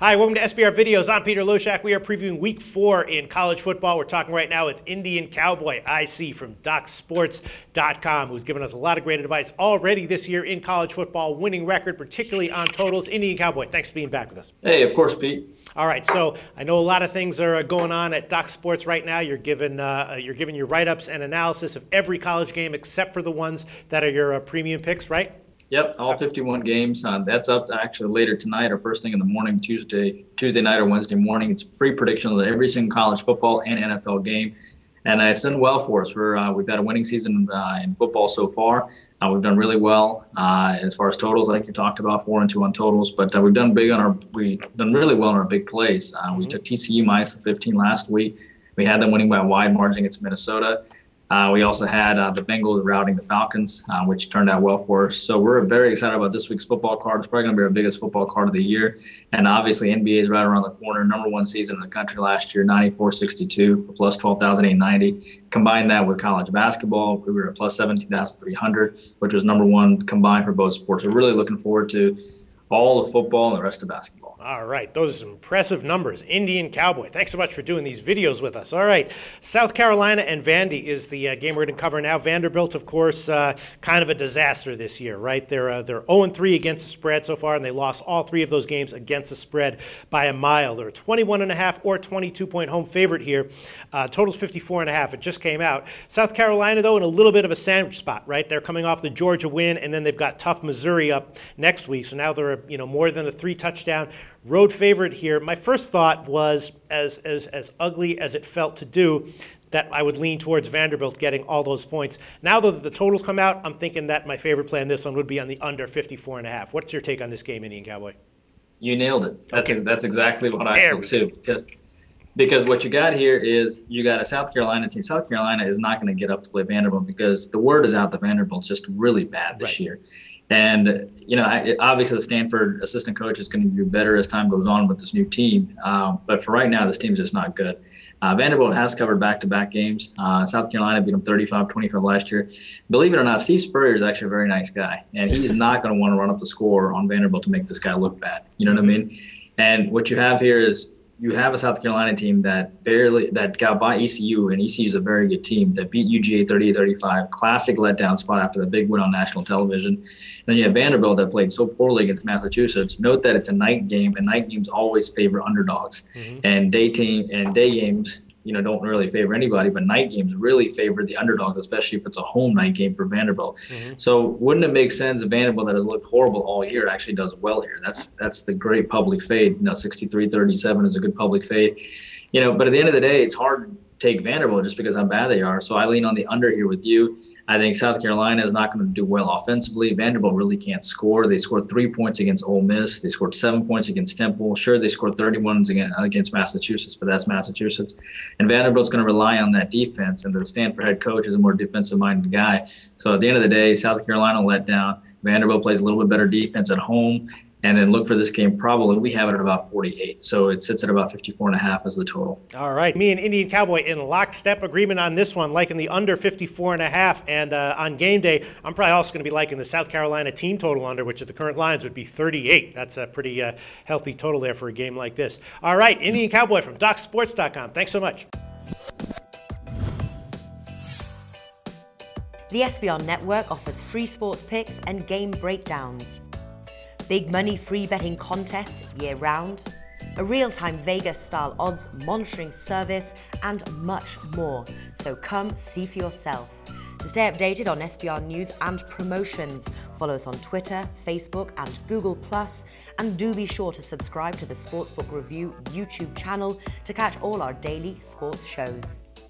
Hi, welcome to SBR Videos. I'm Peter Loshak. We are previewing Week 4 in college football. We're talking right now with Indian Cowboy IC from DocSports.com, who's given us a lot of great advice already this year in college football, winning record, particularly on totals. Indian Cowboy, thanks for being back with us. Hey, of course, Pete. All right, so I know a lot of things are going on at Doc Sports right now. You're giving your write-ups and analysis of every college game except for the ones that are your premium picks, right? Yep, all 51 games. That's up actually later tonight or first thing in the morning, Tuesday night or Wednesday morning. It's free predictions of every single college football and NFL game. And it's done well for us. We've got a winning season in football so far. We've done really well as far as totals, like you talked about, 4-2 on totals. But we've done really well in our big plays. We took TCU minus the 15 last week. We had them winning by a wide margin against Minnesota. We also had the Bengals routing the Falcons, which turned out well for us. So we're very excited about this week's football card. It's probably going to be our biggest football card of the year. And obviously, NBA is right around the corner. #1 season in the country last year, 94-62 for plus 12,890. Combine that with college basketball, we were at plus 17,300, which was #1 combined for both sports. We're really looking forward to all the football and the rest of basketball. All right, those are some impressive numbers. Indian Cowboy, thanks so much for doing these videos with us. All right, South Carolina and Vandy is the game we're going to cover now. Vanderbilt, of course, kind of a disaster this year, right? They're 0-3 against the spread so far, and they lost all 3 of those games against the spread by a mile. They're a 21.5 or 22-point home favorite here. Total's 54.5. It just came out. South Carolina, though, in a little bit of a sandwich spot, right? They're coming off the Georgia win, and then they've got tough Missouri up next week. So now they're more than a 3-touchdown road favorite here. My first thought was, as ugly as it felt to do, that I would lean towards Vanderbilt getting all those points. Now that the totals come out, I'm thinking that my favorite play on this one would be on the under 54.5. What's your take on this game, Indian Cowboy? You nailed it. That's exactly what I feel too. Because what you got here is you got a South Carolina team. South Carolina is not going to get up to play Vanderbilt because the word is out that Vanderbilt's just really bad this year. And, obviously the Stanford assistant coach is going to do better as time goes on with this new team. But for right now, this team's just not good. Vanderbilt has covered back-to-back games. South Carolina beat them 35-25 last year. Believe it or not, Steve Spurrier is actually a very nice guy. And he's not going to want to run up the score on Vanderbilt to make this guy look bad. You know what I mean? And what you have here is you have a South Carolina team that got by ECU, and ECU is a very good team that beat UGA 38-35, classic letdown spot after the big win on national television. And then you have Vanderbilt that played so poorly against Massachusetts. Note that it's a night game, and night games always favor underdogs. And day games, don't really favor anybody, but night games really favor the underdogs, especially if it's a home night game for Vanderbilt. So wouldn't it make sense if Vanderbilt, that has looked horrible all year, actually does well here? That's the great public fade. 63-37 is a good public fade. But at the end of the day, it's hard to take Vanderbilt just because how bad they are. So I lean on the under here with you. I think South Carolina is not going to do well offensively. Vanderbilt really can't score. They scored 3 points against Ole Miss. They scored 7 points against Temple. Sure, they scored 31 against Massachusetts, but that's Massachusetts. And Vanderbilt's going to rely on that defense, and the Stanford head coach is a more defensive-minded guy. So at the end of the day, South Carolina let down. Vanderbilt plays a little bit better defense at home. And then look for this game, probably we have it at about 48. So it sits at about 54.5 as the total. All right. Me and Indian Cowboy in lockstep agreement on this one, liking the under 54.5. And on game day, I'm probably also going to be liking the South Carolina team total under, which at the current lines would be 38. That's a pretty healthy total there for a game like this. All right. Indian Cowboy from DocSports.com. Thanks so much. The SBR Network offers free sports picks and game breakdowns. Big money free betting contests year-round, a real-time Vegas-style odds monitoring service, and much more. So come see for yourself. To stay updated on SBR news and promotions, follow us on Twitter, Facebook, and Google+, and do be sure to subscribe to the Sportsbook Review YouTube channel to catch all our daily sports shows.